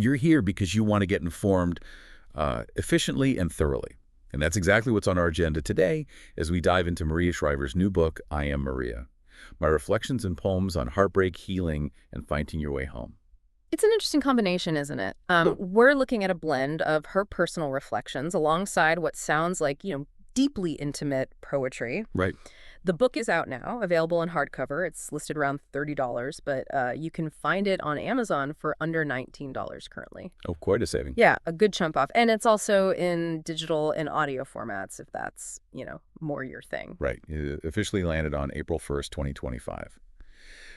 You're here because you want to get informed efficiently and thoroughly. And that's exactly what's on our agenda today as we dive into Maria Shriver's new book, I Am Maria, My Reflections and Poems on Heartbreak, Healing, and Finding Your Way Home. It's an interesting combination, isn't it? We're looking at a blend of her personal reflections alongside what sounds like, deeply intimate poetry. Right. The book is out now, available in hardcover. It's listed around $30, but you can find it on Amazon for under $19 currently. Oh, quite a saving. Yeah, a good chunk off. And it's also in digital and audio formats if that's, more your thing. Right. It officially landed on April 1st, 2025.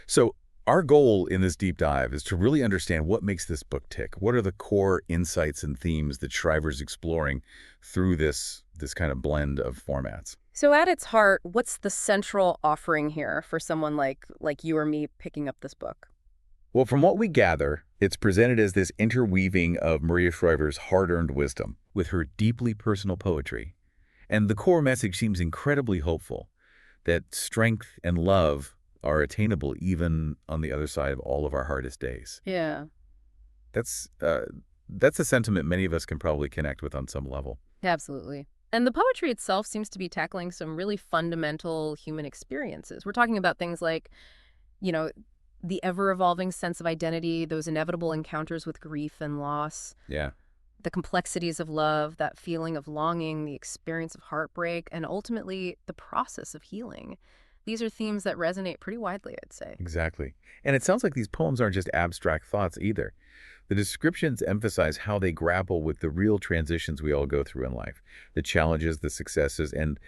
So our goal in this deep dive is to really understand what makes this book tick. What are the core insights and themes that Shriver's exploring through this kind of blend of formats? So at its heart, what's the central offering here for someone like you or me picking up this book? Well, from what we gather, it's presented as this interweaving of Maria Shriver's hard-earned wisdom with her deeply personal poetry. And the core message seems incredibly hopeful, that strength and love are attainable even on the other side of all of our hardest days. Yeah, That's a sentiment many of us can probably connect with on some level. absolutely. And the poetry itself seems to be tackling some really fundamental human experiences. We're talking about things like, the ever-evolving sense of identity, those inevitable encounters with grief and loss, Yeah. the complexities of love, that feeling of longing, the experience of heartbreak, and ultimately the process of healing. These are themes that resonate pretty widely, I'd say. Exactly. And it sounds like these poems aren't just abstract thoughts either. The descriptions emphasize how they grapple with the real transitions we all go through in life, the challenges, the successes, and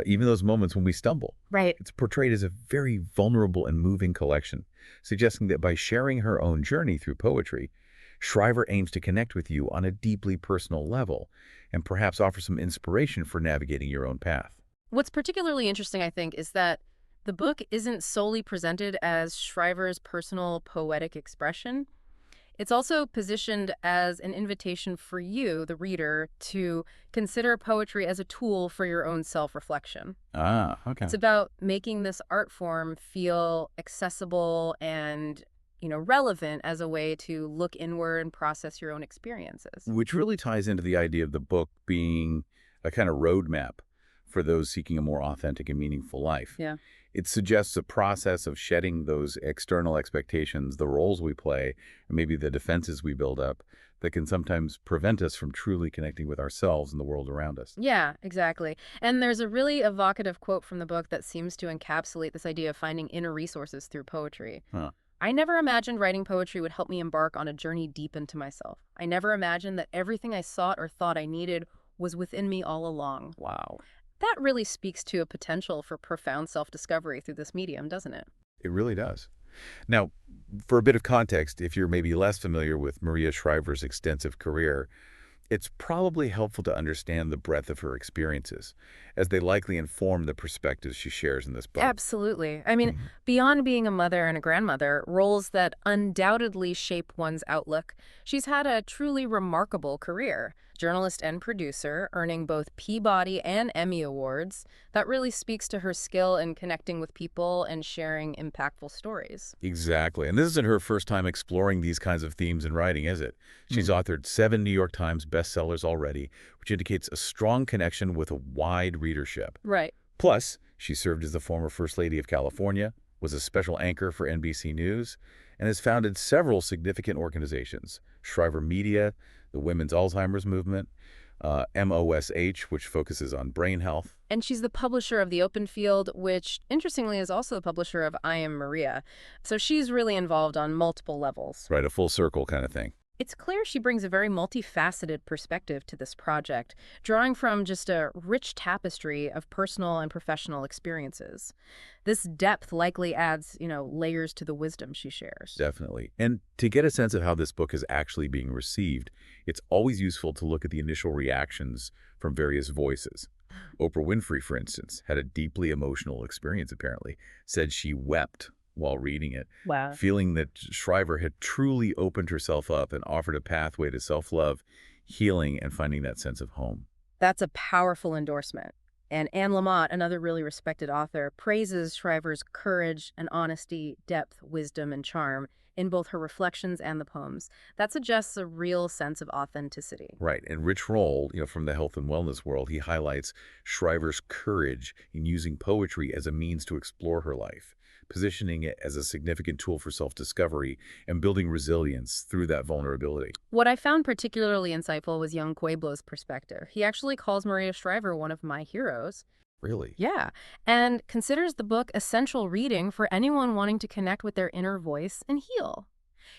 even those moments when we stumble. Right. It's portrayed as a very vulnerable and moving collection, suggesting that by sharing her own journey through poetry, Shriver aims to connect with you on a deeply personal level and perhaps offer some inspiration for navigating your own path. What's particularly interesting, I think, is that the book isn't solely presented as Shriver's personal poetic expression. It's also positioned as an invitation for you, the reader, to consider poetry as a tool for your own self-reflection. Ah, okay. It's about making this art form feel accessible and, relevant as a way to look inward and process your own experiences. Which really ties into the idea of the book being a kind of roadmap for those seeking a more authentic and meaningful life. Yeah. It suggests a process of shedding those external expectations, the roles we play, and maybe the defenses we build up that can sometimes prevent us from truly connecting with ourselves and the world around us. Yeah, exactly. And there's a really evocative quote from the book that seems to encapsulate this idea of finding inner resources through poetry. Huh. I never imagined writing poetry would help me embark on a journey deep into myself. I never imagined that everything I sought or thought I needed was within me all along. Wow. That really speaks to a potential for profound self-discovery through this medium, doesn't it? It really does. Now, for a bit of context, if you're maybe less familiar with Maria Shriver's extensive career, it's probably helpful to understand the breadth of her experiences, as they likely inform the perspectives she shares in this book. Absolutely. I mean, beyond being a mother and a grandmother, roles that undoubtedly shape one's outlook, she's had a truly remarkable career. Journalist and producer, earning both Peabody and Emmy Awards. That really speaks to her skill in connecting with people and sharing impactful stories. Exactly. And this isn't her first time exploring these kinds of themes in writing, is it? She's authored 7 New York Times bestsellers already, which indicates a strong connection with a wide readership. Right. Plus, she served as the former First Lady of California, was a special anchor for NBC News, and has founded several significant organizations: Shriver Media, the Women's Alzheimer's Movement, MOSH, which focuses on brain health. And she's the publisher of The Open Field, which, interestingly, is also the publisher of I Am Maria. So she's really involved on multiple levels. Right, a full circle kind of thing. It's clear she brings a very multifaceted perspective to this project, drawing from just a rich tapestry of personal and professional experiences. This depth likely adds, layers to the wisdom she shares. Definitely. And to get a sense of how this book is actually being received, it's always useful to look at the initial reactions from various voices. Oprah Winfrey, for instance, had a deeply emotional experience, apparently, said she wept while reading it, Wow. feeling that Shriver had truly opened herself up and offered a pathway to self-love, healing, and finding that sense of home. That's a powerful endorsement. And Anne Lamott, another really respected author, praises Shriver's courage and honesty, depth, wisdom, and charm in both her reflections and the poems. That suggests a real sense of authenticity. Right. And Rich Roll, from the health and wellness world, he highlights Shriver's courage in using poetry as a means to explore her life, positioning it as a significant tool for self-discovery and building resilience through that vulnerability. What I found particularly insightful was young Pueblo's perspective. He actually calls Maria Shriver one of my heroes. Really? Yeah, and considers the book essential reading for anyone wanting to connect with their inner voice and heal.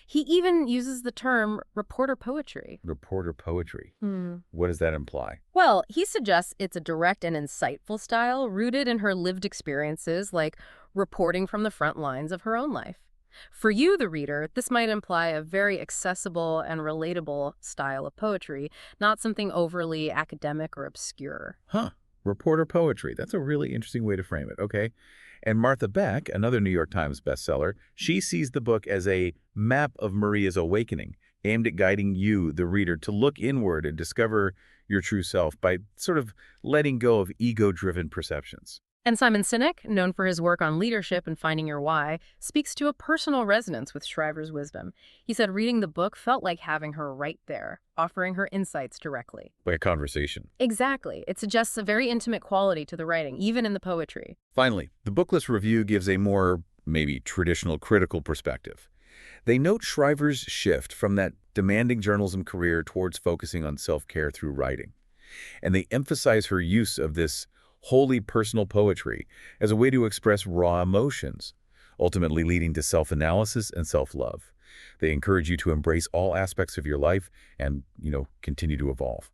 He even uses the term reporter poetry. Reporter poetry. Hmm. What does that imply? Well, he suggests it's a direct and insightful style rooted in her lived experiences, like reporting from the front lines of her own life. For you, the reader, this might imply a very accessible and relatable style of poetry, not something overly academic or obscure. Huh. Reporter poetry. That's a really interesting way to frame it. Okay. And Martha Beck, another New York Times bestseller, she sees the book as a map of Maria's awakening, aimed at guiding you, the reader, to look inward and discover your true self by sort of letting go of ego-driven perceptions. And Simon Sinek, known for his work on leadership and finding your why, speaks to a personal resonance with Shriver's wisdom. He said reading the book felt like having her right there, offering her insights directly. Like a conversation. Exactly. It suggests a very intimate quality to the writing, even in the poetry. Finally, the booklist review gives a more, maybe traditional critical perspective. They note Shriver's shift from that demanding journalism career towards focusing on self-care through writing. And they emphasize her use of this wholly personal poetry as a way to express raw emotions, ultimately leading to self-analysis and self-love. They encourage you to embrace all aspects of your life and, continue to evolve.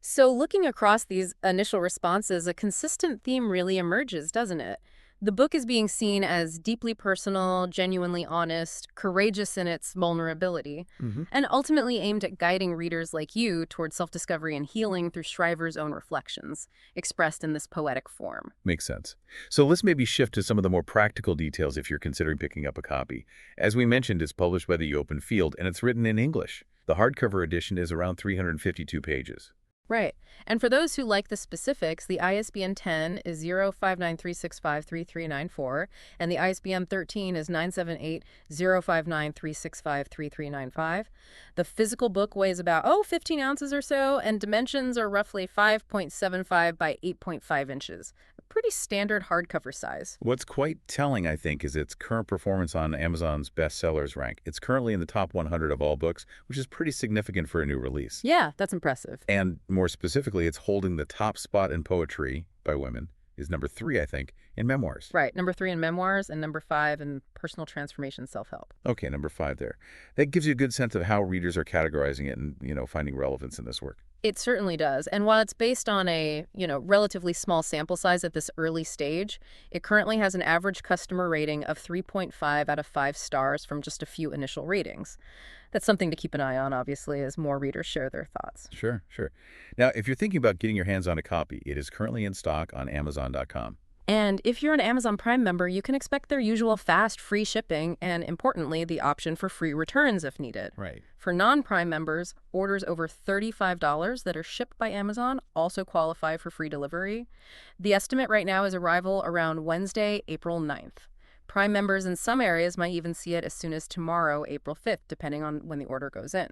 So looking across these initial responses, a consistent theme really emerges, doesn't it? The book is being seen as deeply personal, genuinely honest, courageous in its vulnerability, and ultimately aimed at guiding readers like you towards self-discovery and healing through Shriver's own reflections, expressed in this poetic form. Makes sense. So let's maybe shift to some of the more practical details if you're considering picking up a copy. As we mentioned, it's published by the Open Field, and it's written in English. The hardcover edition is around 352 pages. Right. And for those who like the specifics, the ISBN 10 is 05936533394, and the ISBN 13 is 978-059-365-3395. The physical book weighs about, 15 ounces or so, and dimensions are roughly 5.75 by 8.5 inches. A pretty standard hardcover size. What's quite telling, I think, is its current performance on Amazon's bestsellers rank. It's currently in the top 100 of all books, which is pretty significant for a new release. Yeah, that's impressive. And more specifically, it's holding the top spot in poetry by women, is number 3, I think, in memoirs. Right, number 3 in memoirs and number 5 in personal transformation self-help. Okay, number 5 there. That gives you a good sense of how readers are categorizing it and, finding relevance in this work. It certainly does. And while it's based on a, relatively small sample size at this early stage, it currently has an average customer rating of 3.5 out of 5 stars from just a few initial ratings. That's something to keep an eye on, obviously, as more readers share their thoughts. Sure, sure. Now, if you're thinking about getting your hands on a copy, it is currently in stock on Amazon.com. And if you're an Amazon Prime member, you can expect their usual fast, free shipping and, importantly, the option for free returns if needed. Right. For non-Prime members, orders over $35 that are shipped by Amazon also qualify for free delivery. The estimate right now is arrival around Wednesday, April 9th. Prime members in some areas might even see it as soon as tomorrow, April 5th, depending on when the order goes in.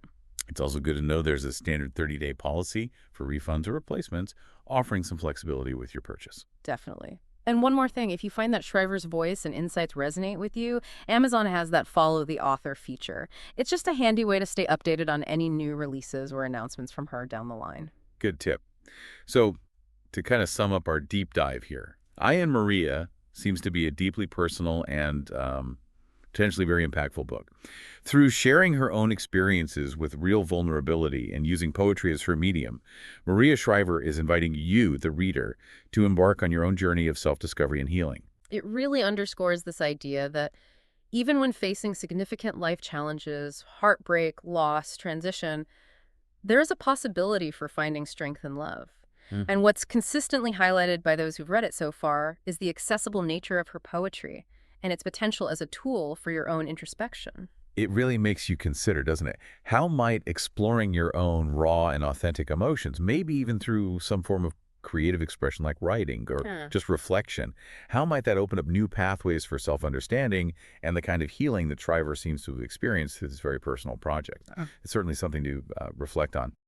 It's also good to know there's a standard 30-day policy for refunds or replacements, offering some flexibility with your purchase. Definitely. And one more thing, if you find that Shriver's voice and insights resonate with you, Amazon has that follow the author feature. It's just a handy way to stay updated on any new releases or announcements from her down the line. Good tip. So, to kind of sum up our deep dive here, I Am Maria seems to be a deeply personal and potentially very impactful book. Through sharing her own experiences with real vulnerability and using poetry as her medium, Maria Shriver is inviting you, the reader, to embark on your own journey of self-discovery and healing. It really underscores this idea that even when facing significant life challenges, heartbreak, loss, transition, there is a possibility for finding strength and love. And what's consistently highlighted by those who've read it so far is the accessible nature of her poetry and its potential as a tool for your own introspection. It really makes you consider, doesn't it? How might exploring your own raw and authentic emotions, maybe even through some form of creative expression like writing or Huh. just reflection. How might that open up new pathways for self-understanding and the kind of healing that Shriver seems to have experienced through this very personal project? It's certainly something to reflect on.